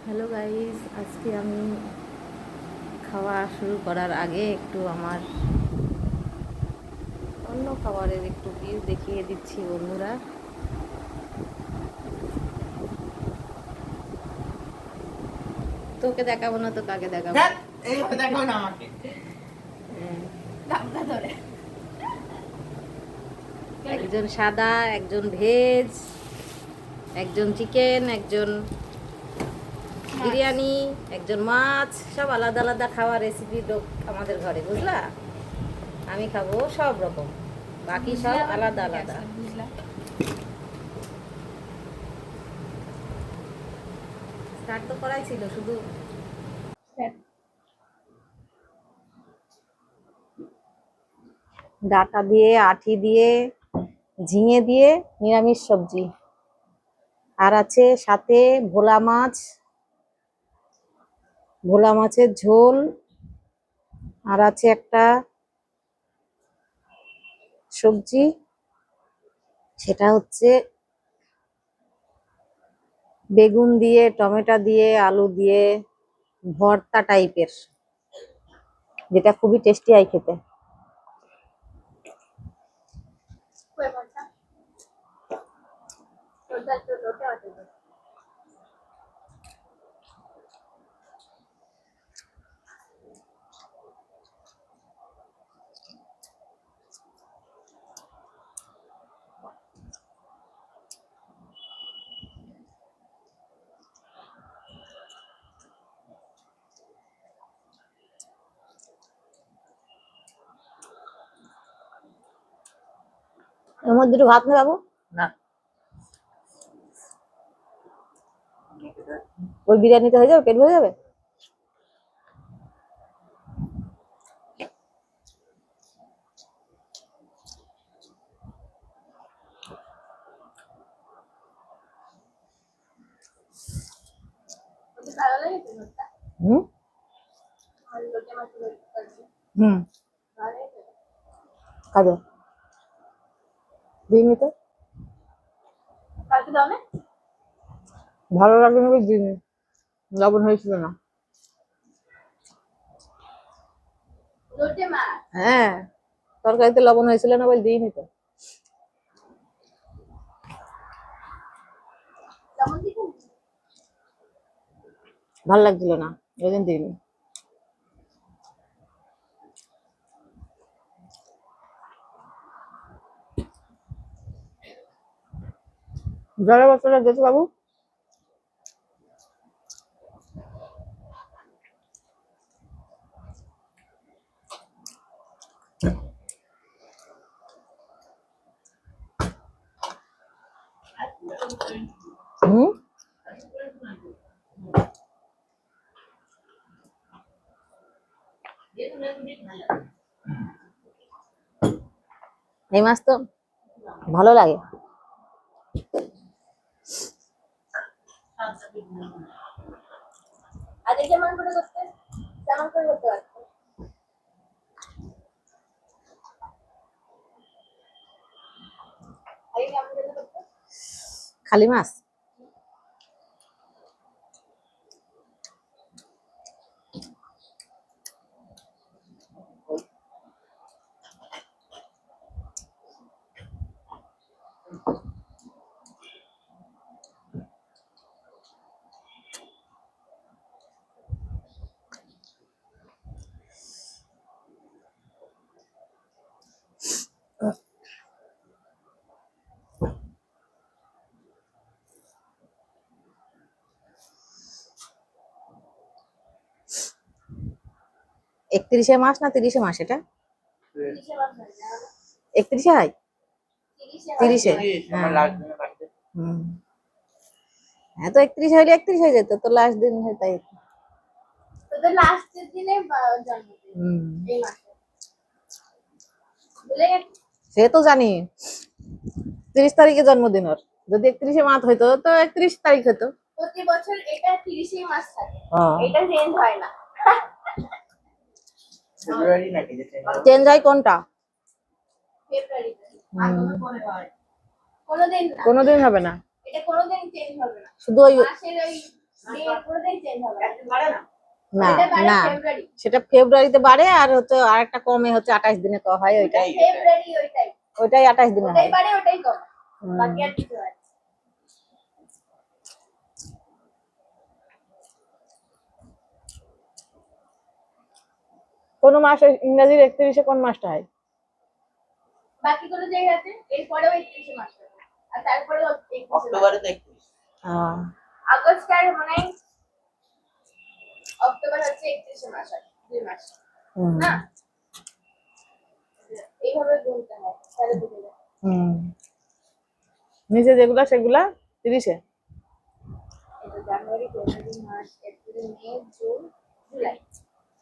Hello guys, আজকে আমি খাওয়া শুরু করার আগে একটু আমার অন্য খাবারের একটু পিস দেখিয়ে দিচ্ছি বন্ধুরা। তোকে দেখাবো না তো কাকে দেখাবো? দেখো না আমাকে। একজন সাদা, একজন ভেজ, একজন চিকেন, একজন বিরিয়ানি, একজন মাছ, সব আলাদা আলাদা খাওয়া রেসিপি লোক আমাদের ঘরে, বুঝলা? আমি খাবো সব রকম, বাকি সব আলাদা আলাদা। স্টার্ট তো করাই ছিল, শুধু ডাটা দিয়ে, আঁটি দিয়ে, ঝিঙে দিয়ে নিরামিষ সবজি। আর আছে সাথে ভোলা মাছ, ভোলা মাছের ঝোল। আর আছে একটা সবজি, সেটা হচ্ছে বেগুন দিয়ে, টমেটো দিয়ে, আলু দিয়ে ভর্তা টাইপের, যেটা খুবই টেস্টি হয় খেতে। এর মধ্যে একটু ভাত নেই বাবু? না, ওই বিরিয়ানিতে হয়ে যাবে, পেট ভরে যাবে। হুম হুম, কাজে দিইনি তো, ভালো লাগবে না, দিইনি, লবণ হয়েছিল না। হ্যাঁ, তরকারিতে লবণ হয়েছিল না বলে দিইনি তো। ভালো লাগছিল না, ওই জন্য দিইনি। জলের বোতলটা দিতে বাবু। হুম, এই মাছ তো ভালো লাগে। খালি মাছ একত্রিশে মাস না 30-এ মাস? এটা 31-এ হয়, 30-এ। হুম, হ্যাঁ তো 31 হইলে 31 হয়ে যেত, তো লাস্ট দিন হয় তাই। সে তো জানি, 30 তারিখে জন্মদিন ওর, যদি 31-এ মাস হইতো তো 31 তারিখ হতো। প্রতি বছর এটা 30-এ মাস থাকে, এটা চেঞ্জ হয় না। ফেব্রুয়ারি নাকি? চেঞ্জ হয় কোনটা? কোনোদিন হবে না, এটা কোনোদিন চেঞ্জ হবে না, শুধু ওই পুরোটাই চেঞ্জ হবে না এটা বাড়ে না ফেব্রুয়ারি সেটা ফেব্রুয়ারিতে বাড়ে, আর হচ্ছে আরেকটা কমে হচ্ছে 28 দিনে তো হয়, ওইটাই ফেব্রুয়ারি ওইটাই ওইটাই 28 দিনে ওটাই হয়। বাড়ে ওটাই কম হুম। বাকি আর কিছু হয় না। কোন মাসে ইংরেজির 31-এ কোন মাসটা হয়? বাকিগুলো যেই আছে এরপরেও 31 মাস হবে আর তারপরেও 31 মাস। অক্টোবরে তো 31। আহ, আগস্ট আর মানে অক্টোবর হচ্ছে 31 মাস হয় 2 মাস হুম, না এইভাবে গুনতে হয় তাহলে বুঝে যায় হুম। নিচে যেগুলা সেগুলা 30-এ। এটা January February March April May June July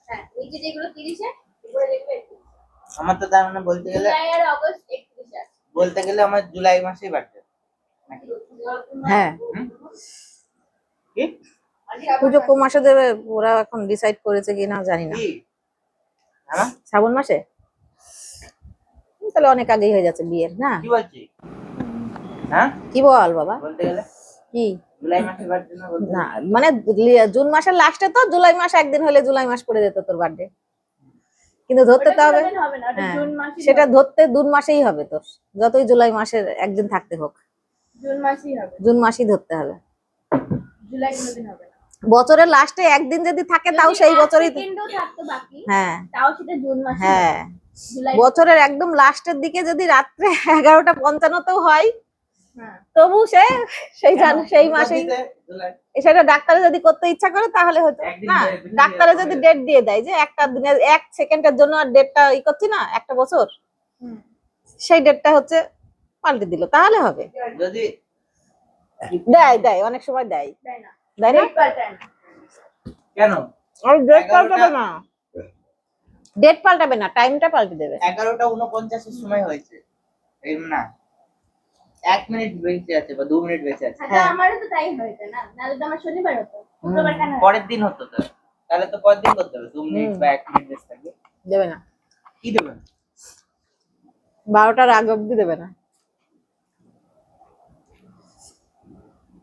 হ্যাঁ নিচে যেগুলো 30 উপরে যেগুলো 31 আমার তো তার মানে বলতে গেলে জুলাই আর আগস্ট 31 আছে আমার জুলাই মাসেই বার্থডে। হ্যাঁ, কি পুজো কোন মাসে দেবে ওরা এখন ডিসাইড করেছে কিনা জানি না। কি হ্যাঁ শ্রাবণ মাসে? তাহলে অনেক আগেই হয়ে যাচ্ছে বিয়ের, না? কি বলছি হ্যাঁ কি বল বাবা, বলতে গেলে কি? জুলাই মাসে বার্থডে না বলতে না মানে জুন মাসের লাস্টে তো জুলাই মাস একদিন হলে জুলাই মাস পড়ে যেত তোর বার্থডে, কিন্তু ধরতে তো হবে। কোনোদিন হবে না ওটা হ্যাঁ, জুন মাসই সেটা হবে। ধরতে জুন মাসেই হবে তোর, যতই জুলাই মাসের একদিন থাকতে হোক, জুন মাসই হবে জুন মাসই ধরতে হবে। জুলাই কোনোদিন হবে না বছরের লাস্টে একদিন যদি থাকে তাও যদি সেই এক বছরই। সেকেন্ডও থাকতো বাকি হ্যাঁ তাও সেটা জুন মাসই হ্যাঁ, হবে। জুলাই বছরের একদম লাস্টের দিকে যদি রাত্রে 11:55 হয় হ্যাঁ তবু সেই সেই মাসেই জুলাই সেটা ডাক্তারে যদি করতে ইচ্ছা করে তাহলে হতো একদিন না। বেশি ডাক্তারে হবে। যদি ডেট দিয়ে দেয় যে একটা দিনের 1 সেকেন্ডের জন্য আর ডেটটা করছি না একটা বছর, হুম। সেই ডেটটা হচ্ছে পাল্টে দিল তাহলে হবে। যদি দেয় দেয় অনেক সময় দেয়, তাই না দেয় না? ডেট পাল্টায় না কেন আর ডেট 11টা পাল্টাবে না, ডেট পাল্টাবে না, টাইমটা পাল্টে দেবে। 11:49 এর সময় হয়েছে এই না 1 মিনিট বেঁচে আছে বা 2 মিনিট বেঁচে আছে আচ্ছা আমারও তো তাই হয়েছে না নাহলে তো আমার শনিবার হতো শুক্রবার কেন হয়? পরের দিন হতো তো তাহলে তো পরের দিন করতে হবে 2 মিনিট বা 1 মিনিট বেঁচে থাকবে দেবে না, কি দেবেন 12টার আগে অব্দি দেবে না।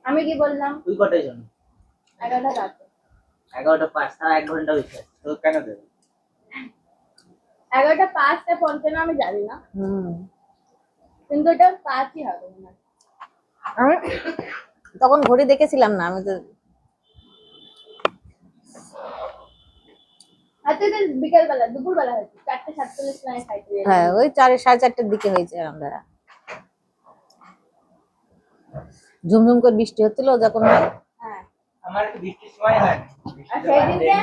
আমি কি বললাম তুই কটায় জানো 11টা রাতে 11:05 তার 1 ঘন্টা হয়েছে তো কেন দেবে 11টা 5:55 আমি জানি না হুম, কিন্তু ওটা 5ই হবে মনে হয়। আমি তখন ঘড়ি দেখেছিলাম না, আমি তো হাতে তো বিকেল বেলা দুপুর বেলা হয়েছে 4:47 সময় খাইতে গেলাম। হ্যাঁ ওই 4:30-4:30 দিকে হয়েছে আমরা। ঝুমঝুম করে বৃষ্টি হচ্ছিল যখন হয়। হ্যাঁ আমার একটু বৃষ্টির সময় হয় আর সেই দিনকে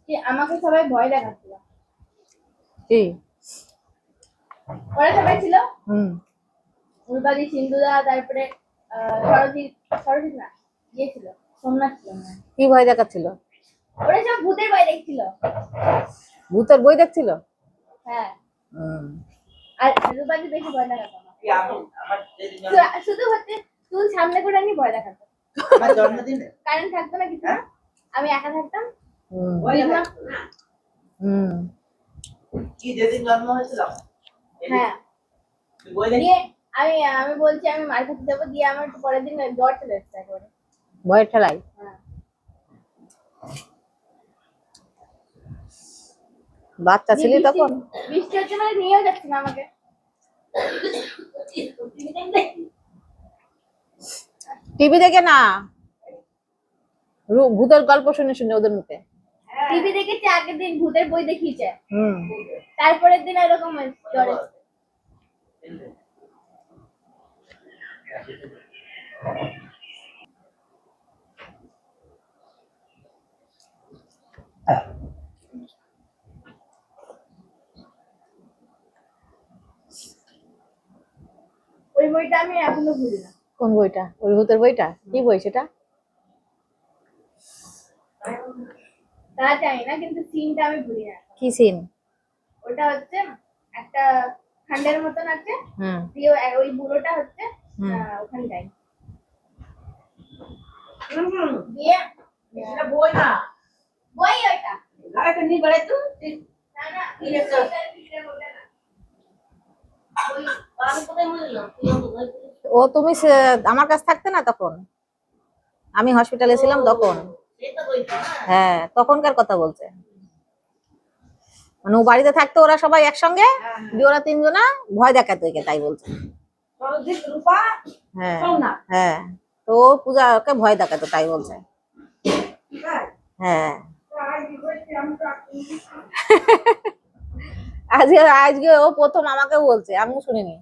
কি আমাকে সবাই ভয় দেখাচ্ছিল কি? ওরা সবাই ছিল হুম, উলবাদি সিন্ধুদা তারপরে সরজিৎ সরজিৎ না গিয়েছিল সোমনাথ ছিল মনে হয়। কি ভয় দেখাচ্ছিল? ওরা সব ভূতের ভয় দেখছিল ভূতের বই দেখছিল? হ্যাঁ হুম, আর রুবাদি বেশি ভয় দেখাতো না কি আমার যেদিন শুধু হচ্ছে তুই সামনে করে আমি ভয় দেখাতো আমার জন্মদিনে কারেন্ট থাকতো না কিছু না আমি একা থাকতাম হুম, দিদিমা হুম। কি যেদিন জন্ম হয়েছিল হ্যাঁ তুই বই দেখি দিয়ে আমি বলছি আমি মার কাছে যাবো দিয়ে আমার পরের দিন জ্বর চলে এসছে একবারে ভয়ের ঠেলাই? হ্যাঁ বাচ্চা ছিলি তখন? বৃষ্টি হচ্ছে মানে নিয়েও যাচ্ছে না আমাকে টিভি দেখে না, ভূতের গল্প শুনে শুনে ওদের মুখে। টিভি দেখেছি আগের দিন ভূতের বই দেখিয়েছে হুম, তারপরের দিন এরকম জ্বর এসছে ওই বইটা আমি এখনো ভুলি না কোন বইটা? ওই ভূতের বইটা? কি বই সেটা? তা জানি না কিন্তু সিনটা আমি ভুলি না কি সিন? ওটা হচ্ছে একটা খান্ডের মতন আছে হুম, দিয়ে ওই বুড়োটা হচ্ছে ওখানে যাই দিয়ে এটা বই না বই ওইটা আরেকটা নিয়ে বেড়াই তো না না ওইটার ভিতরে বলতে না ওই আমি কোথায় বললাম ও তুমি আমার কাছে থাকতে না তখন? আমি হসপিটালে ছিলাম তখন। হ্যাঁ, তখনকার কথা বলছে। মানে ও বাড়িতে থাকতো, ওরা সবাই একসঙ্গে, দিয়ে ওরা তিনজনা ভয় দেখাতো একে, তাই বলছে। হ্যাঁ হ্যাঁ, তো ও পূজাকে ভয় দেখাতো, তাই বলছে। হ্যাঁ, আজকে আজকে ও প্রথম আমাকে বলছে, আমিও শুনিনি।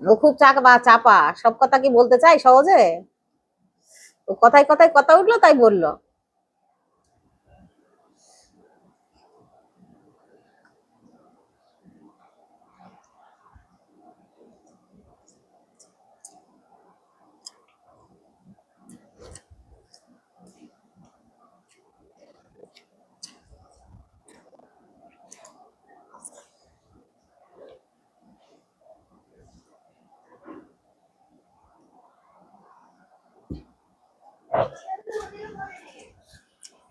ও খুব চাপা চাপা, সব কথা কি বলতে চাই সহজে? ও কথায় কথায় কথা উঠলো, তাই বললো।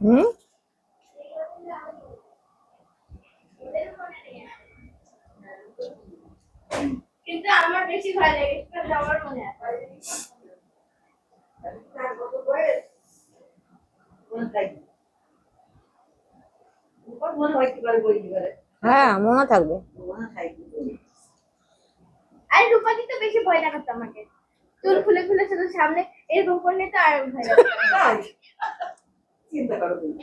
হুম। কিন্তু আমার বেশি ভয় লাগে, কারণ আমার মনে আছে হ্যাঁ, মনে থাকবে। আরে রূপাকে তো বেশি ভয় লাগাতো আমাকে, চুল খুলে খুলে শুধু সামনে এরকম করলে তো আর ভয় লাগতো। চিন্তা করো তুমি।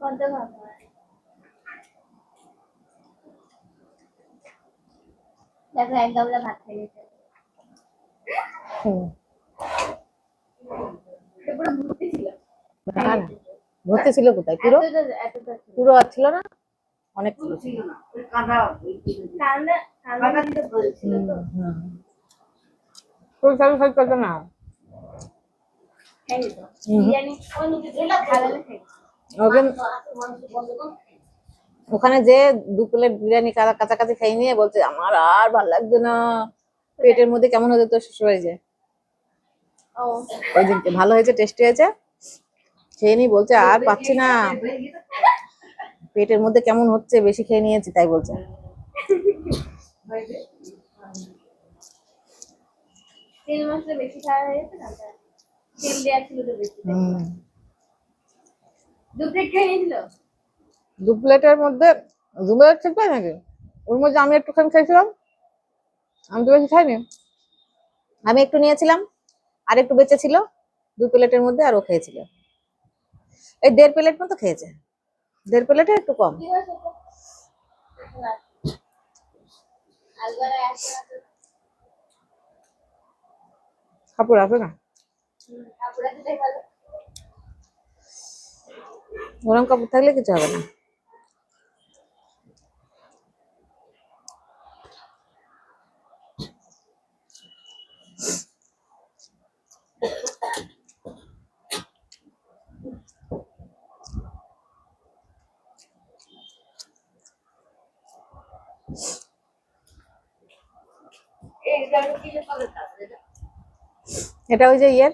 কত ভালো দেখো, এক গামলা ভাত খেয়ে গেছে, পুরো ভর্তি ছিল। না না, ভর্তি ছিল কোথায়? পুরো এতটা ছিল। পুরো আর ছিল না, অনেক ছিল। কান্না কান্না তো বলছিল তো। তোর চালু খাই করবে না। খাই তো বিরিয়ানি খাওয়ালে খাই। ওখানে যে 2 প্লেট বিরিয়ানি কাছাকাছি খেয়ে নিয়ে বলছে আমার আর ভাল লাগছে না, পেটের মধ্যে কেমন হয়েছে তোর শ্বশুর বাড়ি যে। ও ওই দিনকে ভালো হয়েছে, টেস্টি হয়েছে, খেয়ে নি, বলছে আর পাচ্ছি না, পেটের মধ্যে কেমন হচ্ছে, বেশি খেয়ে নিয়েছি, তাই বলছে। তেল মশলা বেশি খাওয়া হয়ে গেছে না, তেল দেওয়া ছিল তো বেশি। 2 প্লেট খেয়ে নিয়েছিল। 2 প্লেটের মধ্যে 2 প্লেট ঠিক পাই নাকি? ওর মধ্যে আমি একটুখানি খাইছিলাম, আমি তো বেশি খাইনি। আমি একটু নিয়েছিলাম, আর একটু বেঁচে ছিল 2 প্লেটের মধ্যে, আর ও খেয়েছিল এই 1.5 প্লেট মতো খেয়েছে, 1.5 প্লেটে একটু কম। কি হয়েছে তো? আলবারে আসলে কাপড় আছে না, আপুরা দিতে ভালো। গরম কাপড় থাকলে কিছু হবে না। এটা ওই যে ইয়ের